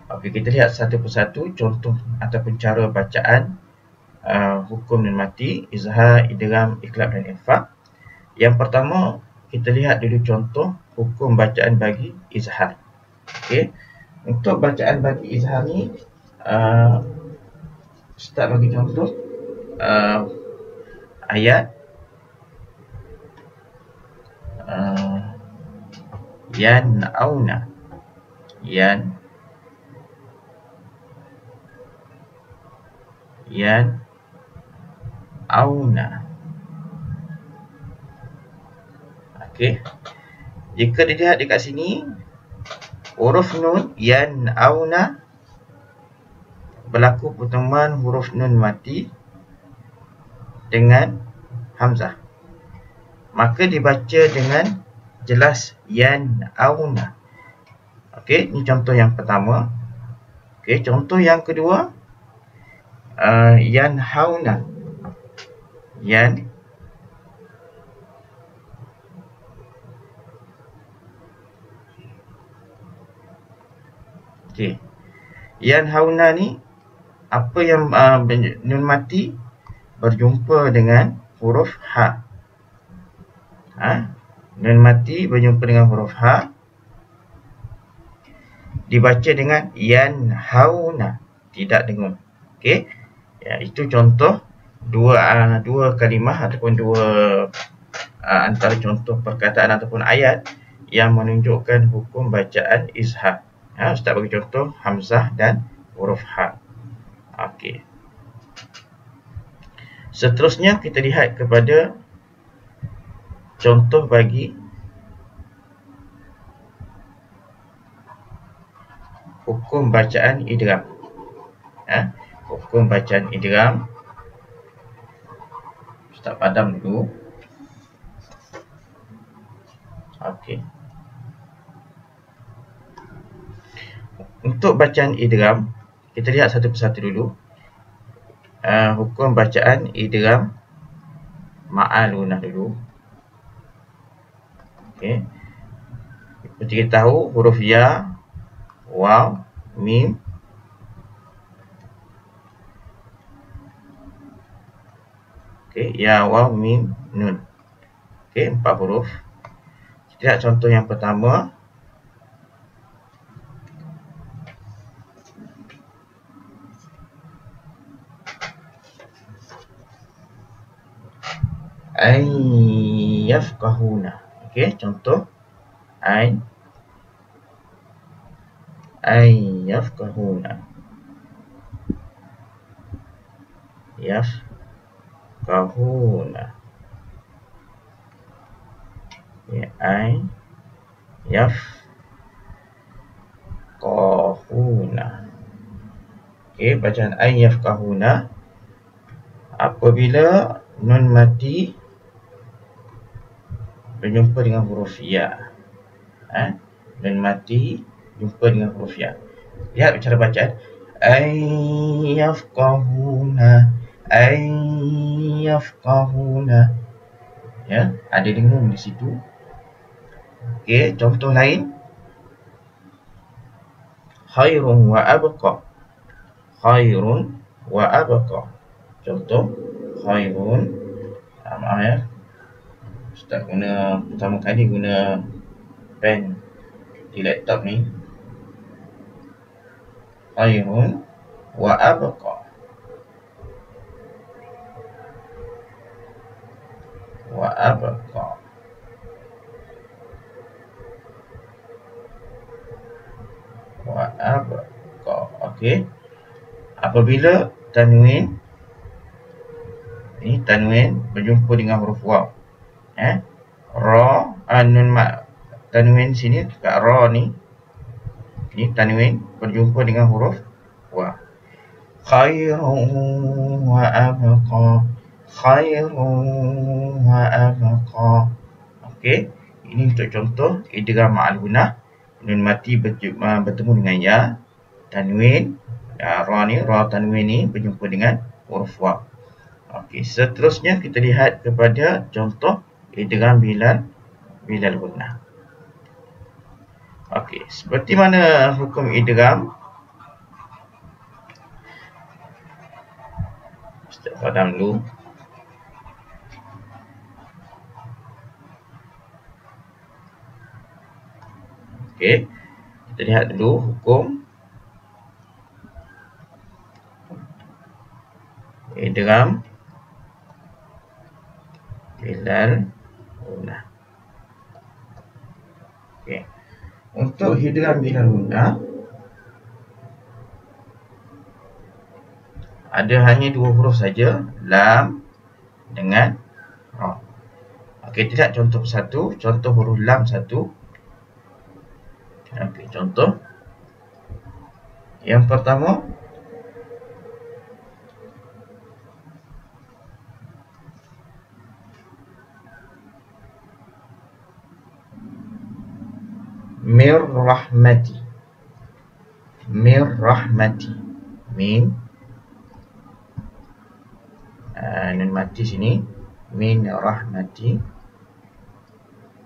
Okey, kita lihat satu persatu contoh ataupun cara bacaan hukum nun mati, izhar, idgham, iqlab dan ikhfa. Yang pertama, kita lihat dulu contoh hukum bacaan bagi izhar. Okey, untuk bacaan bagi izhar ni, Ustaz bagi contoh ayat yan'auna, yan'auna. Okey, jika dilihat dekat sini, huruf nun yan'auna berlaku pertemuan huruf nun mati dengan hamzah, maka dibaca dengan jelas yan'auna. Okey, ini contoh yang pertama. Okey, contoh yang kedua, yanhauna. Okey, yanhauna ni apa yang nun mati berjumpa dengan huruf ha. Nun mati berjumpa dengan huruf ha, dibaca dengan yanhauna, tidak dengung. Okey, ya, itu contoh dua kalimah ataupun antara contoh perkataan ataupun ayat yang menunjukkan hukum bacaan izhar. Ustaz bagi contoh hamzah dan huruf ha. Okey. Seterusnya kita lihat kepada contoh bagi hukum bacaan idgham. Hukum bacaan idgham. Ustaz padam dulu. Okey. Untuk bacaan idgham, kita lihat satu persatu dulu. Hukum bacaan idgham ma'alunah dulu. Okey. Seperti kita tahu, huruf ya, waw, mim, okey, ya, waw, mim, nun. Okey, 4 huruf. Kita lihat contoh yang pertama. Ain yafqahuna. Okey, contoh ain yafqahuna. Yafqahuna. Ya, ain yafqahuna. Okey, bacaan ain yafqahuna apabila nun mati berjumpa dengan huruf ya. Nun mati jumpa dengan huruf ya. Lihat cara bacaan. Ayyafqahuna. Ya, ada dengung di situ. Okey, contoh lain. Khairun wa abqa. Khairun wa abqa. Contoh khairun. Maaf ya, Ustaz pertama kali guna pen di laptop ni. khairun wa abqa. Wa abqa. Wa abqa. Okey. Apabila tanwin, ini tanwin berjumpa dengan huruf waw. Ra, nun mat. Tanwin sini dekat ra ni. Ini tanwin berjumpa dengan huruf waw. Khairun wa abqa. Khairun wa abqa. Okey, ini untuk contoh idgham ma'al gunnah. Nun mati bertemu dengan ya. Tanwin ra ni, ra tanwin ni berjumpa dengan huruf waw. Okey, seterusnya kita lihat kepada contoh idgham bilal gunnah. Okey, seperti mana hukum idgham? Ustaz padam dulu. Okey, kita lihat dulu hukum idgham bilal gunnah. Okey, untuk idgham bilal gunnah ada hanya dua huruf saja, lam dengan ra. Okey, tidak contoh satu, contoh huruf lam satu. Okey, contoh yang pertama mir rahmati. Mir rahmati. Min nun mati sini. Min rahmati.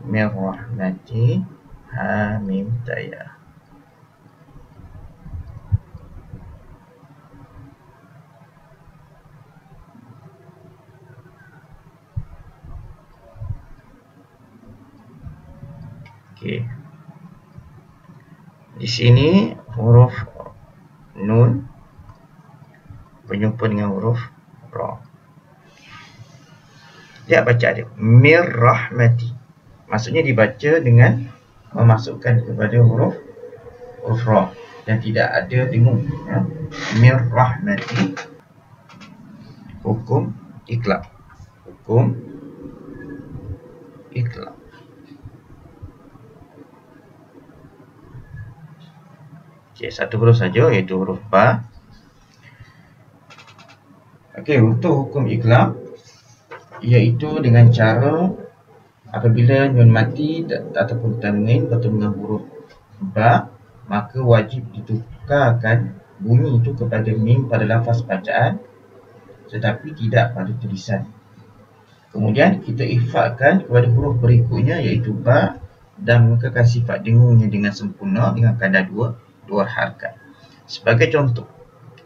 Mir rahmati. Ha mim taya. Okey. Di sini huruf nun berjumpa dengan huruf ra. Lihat baca dia. Mir rahmati. Maksudnya dibaca dengan memasukkan kepada huruf ra dan tidak ada dengung. Mir rahmati. Hukum iqlab. Hukum iqlab. Okey, satu huruf saja iaitu huruf ba. Okey, untuk hukum iqlab iaitu dengan cara apabila nun mati ataupun tanwin bertemu dengan huruf ba, maka wajib ditukarkan bunyi itu kepada mim pada lafaz bacaan tetapi tidak pada tulisan. Kemudian kita ikhfakan kepada huruf berikutnya iaitu ba dan mengekalkan sifat dengungnya dengan sempurna dengan kadar dua harakat. Sebagai contoh,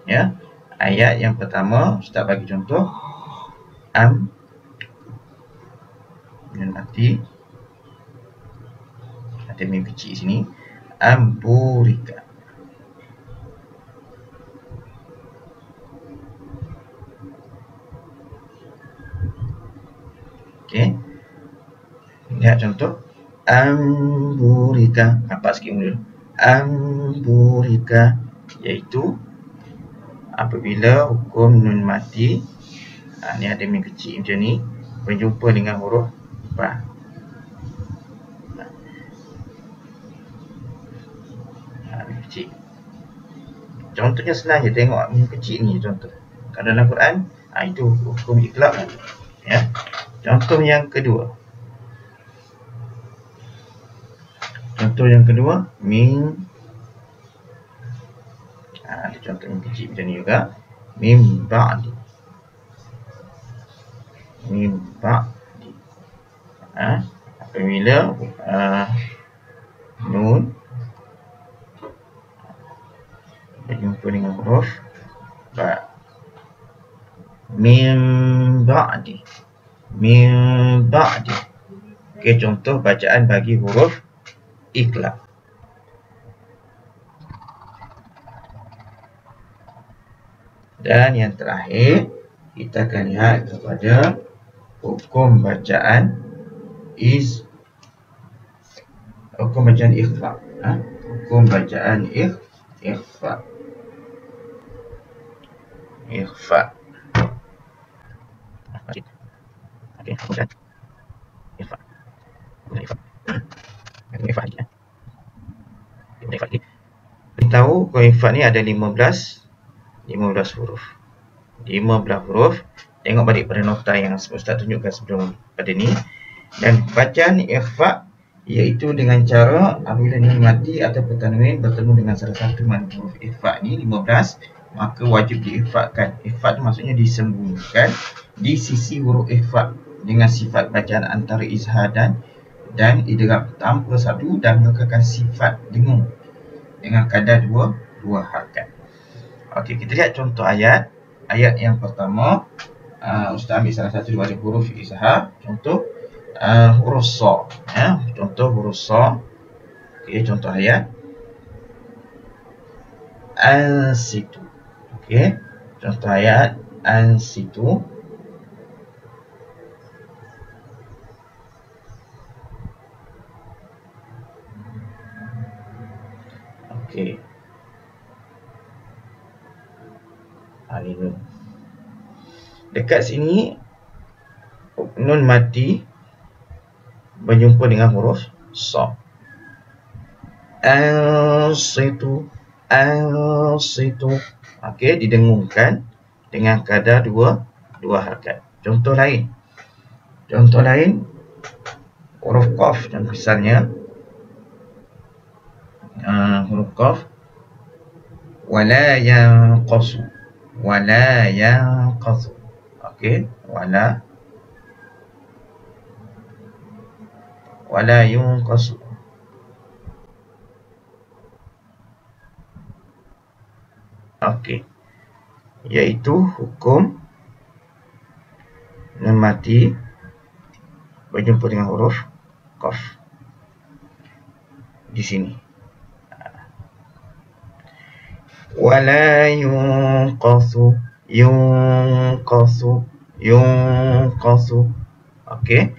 ya, ayat yang pertama Ustaz bagi contoh nun mati ada mim kecil sini, amburika. Okey, lihat contoh amburika. Nampak sikit dulu. Amburika iaitu apabila hukum nun mati, ni ada mim kecil macam ni berjumpa dengan huruf ba. Mim kecil. Contohnya senang je, tengok mim kecil ni contoh. Kalau dalam Quran, itu hukum iqlab. Ya. Contoh yang kedua. Contoh yang kedua, mim. Ada contoh yang kecil macam ni juga. Mim ba'di. Mim ba'di. Apabila nun berjumpa dengan huruf ba. Mim ba'di. Mim ba'di. Okey, contoh bacaan bagi huruf iqlab. Dan yang terakhir, kita akan lihat kepada hukum bacaan hukum bacaan ikhfa. Hukum bacaan ikhfa. Ikhfa. Okey, kemudian ikhfa. Ikhfa. Ikhfa lagi. Ikhfa lagi. Beritahu kalau ikhfa ni ada 15 huruf. 15 huruf. Tengok balik pada nota yang Ustaz tunjukkan sebelum pada ni. Dan bacaan ikhfa iaitu dengan cara apabila nun mati atau tanwin bertemu dengan salah satu huruf ikhfa ni 15, maka wajib diikhfakan. Ikhfa tu maksudnya disembunyikan di sisi huruf ikhfa dengan sifat bacaan antara izhar dan idgham tanpa sadu dan mengekalkan sifat dengung dengan kadar dua harakat. Okey, kita lihat contoh ayat. Ayat yang pertama, Ustaz ambil salah satu daripada huruf izhar. Contoh huruf sa. Contoh huruf sa. Okey, contoh ayat. Ansitu. Okey, contoh ayat ansitu. Okey. Ini. Dekat sini nun mati berjumpa dengan huruf sa. Ansitu. Okey, didengungkan dengan kadar dua harakat. Contoh lain. Huruf qaf dan misalnya huruf qaf wala yanqasu. Okey, wala yunqasu. Okey, iaitu hukum nun mati berjumpa dengan huruf qaf di sini. Wala yunqasu. Okey,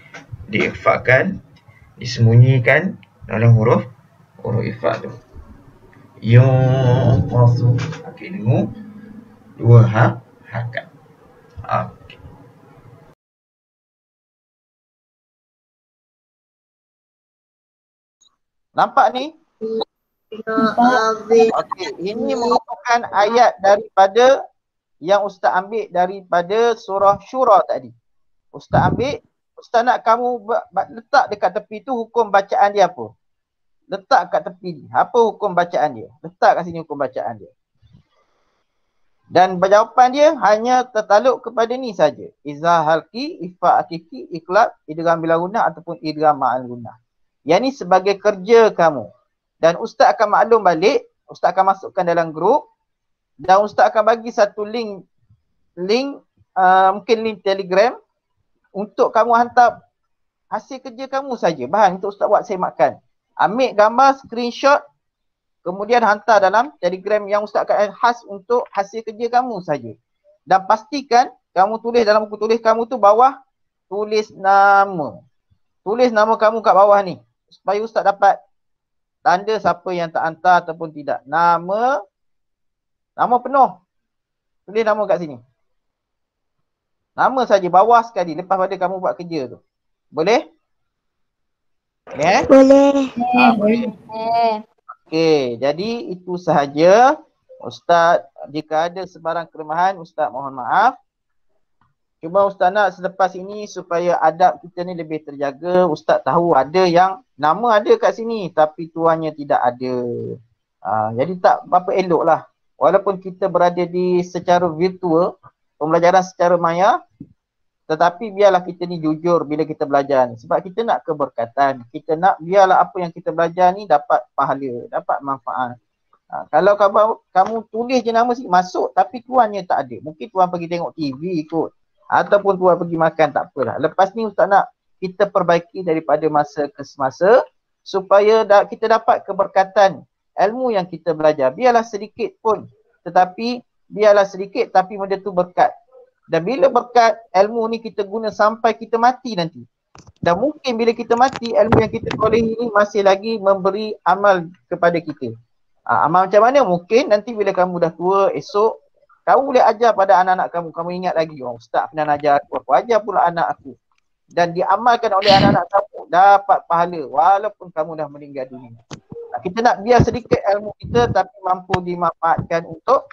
diikhfakan, disembunyikan dalam huruf ikhfa tu. Yunqasu. Okey, dengung dua harakat. Okey. Nampak ni? Okey, ini merupakan ayat daripada yang Ustaz ambil daripada surah Syura tadi. Ustaz ambil, Ustaz nak kamu letak dekat tepi tu hukum bacaan dia apa? Letak kat tepi ni. Apa hukum bacaan dia? Letak kat sini hukum bacaan dia. Dan jawapan dia hanya tertaluk kepada ni saja. Izhar halqi, ikhfa hakiki, iqlab, idgham bila gunnah ataupun idgham ma'al gunnah. Yang ni sebagai kerja kamu. Dan Ustaz akan maklum balik, Ustaz akan masukkan dalam grup dan Ustaz akan bagi satu link mungkin link Telegram untuk kamu hantar hasil kerja kamu saja. Bahan untuk Ustaz buat semakkan. Ambil gambar, screenshot, kemudian hantar dalam Telegram yang Ustaz akan khas untuk hasil kerja kamu saja. Dan pastikan kamu tulis dalam buku tulis kamu tu bawah, tulis nama. Tulis nama kamu kat bawah ni supaya Ustaz dapat tanda siapa yang tak hantar ataupun tidak. Nama penuh. Tulis nama kat sini. Nama saja bawah sekali lepas pada kamu buat kerja tu. Boleh? Boleh? Boleh. Okey, jadi itu sahaja. Ustaz, jika ada sebarang kelemahan, Ustaz mohon maaf. Cuma Ustaz nak selepas ini supaya adab kita ni lebih terjaga. Ustaz tahu ada yang nama ada kat sini tapi tuannya tidak ada. Jadi tak apa elok lah. Walaupun kita berada di secara virtual, pembelajaran secara maya, tetapi biarlah kita ni jujur bila kita belajar ni. Sebab kita nak keberkatan. Kita nak biarlah apa yang kita belajar ni dapat pahala, dapat manfaat. Kalau kamu tulis je nama sini, masuk tapi tuannya tak ada. Mungkin tuan pergi tengok TV kot. Ataupun tuan pergi makan, tak apalah. Lepas ni Ustaz nak kita perbaiki daripada masa ke semasa supaya kita dapat keberkatan ilmu yang kita belajar. Biarlah sedikit pun, tetapi biarlah sedikit tapi benda tu berkat. Dan bila berkat, ilmu ni kita guna sampai kita mati nanti. Dan mungkin bila kita mati, ilmu yang kita perolehi ini masih lagi memberi amal kepada kita. Amal macam mana? Mungkin nanti bila kamu dah tua, esok kamu boleh ajar pada anak-anak kamu. Kamu ingat lagi, oh ustaz pernah ajar aku ajar pula anak aku. Dan diamalkan oleh anak-anak kamu, dapat pahala walaupun kamu dah meninggal dunia. Kita nak biar sedikit ilmu kita tapi mampu dimanfaatkan untuk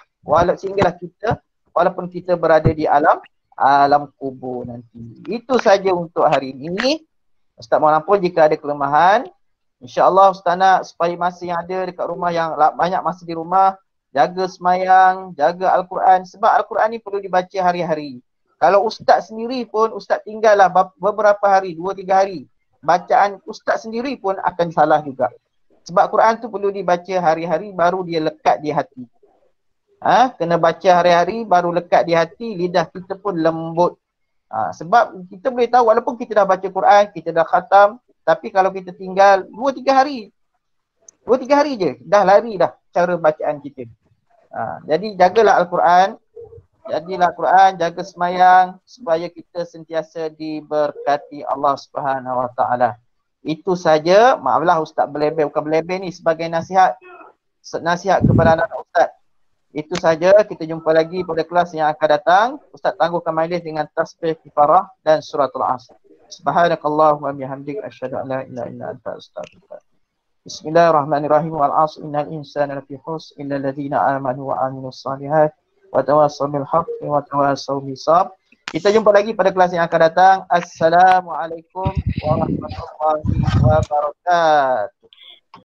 sehinggalah kita walaupun kita berada di alam kubur nanti. Itu saja untuk hari ini. Ustaz mohon ampun jika ada kelemahan. InsyaAllah Ustaz nak supaya masa yang ada dekat rumah, yang banyak masa di rumah, jaga semayang, jaga Al-Quran. Sebab Al-Quran ni perlu dibaca hari-hari. Kalau Ustaz sendiri pun, Ustaz tinggallah beberapa hari, 2-3 hari. Bacaan Ustaz sendiri pun akan salah juga. Sebab Quran tu perlu dibaca hari-hari baru dia lekat di hati. Kena baca hari-hari baru lekat di hati, lidah kita pun lembut. Sebab kita boleh tahu walaupun kita dah baca Quran, kita dah khatam, tapi kalau kita tinggal 2-3 hari je, dah lari dah cara bacaan kita. Jadi jagalah Al-Quran, jadilah Al-Quran, jaga semayang supaya kita sentiasa diberkati Allah Subhanahu Wa Taala. Itu saja. Maaflah Ustaz berlebih, bukan berlebih ni sebagai nasihat kepada anak-anak Ustaz. Itu saja, kita jumpa lagi pada kelas yang akan datang. Ustaz tangguhkan majlis dengan tasbih kifarah dan suratul Asr. Subhanakallahumma bihamdik asyhadu an la ilaha illa anta astaghfiruka. Bismillahirrahmanirrahim. Wal 'asr innal insana lafi khusr illa alladziina amanu wa amilus shalihat wa tawassaw bil haqqi wa tawassaw bis sabr. Kita jumpa lagi pada kelas yang akan datang. Assalamualaikum warahmatullahi wabarakatuh.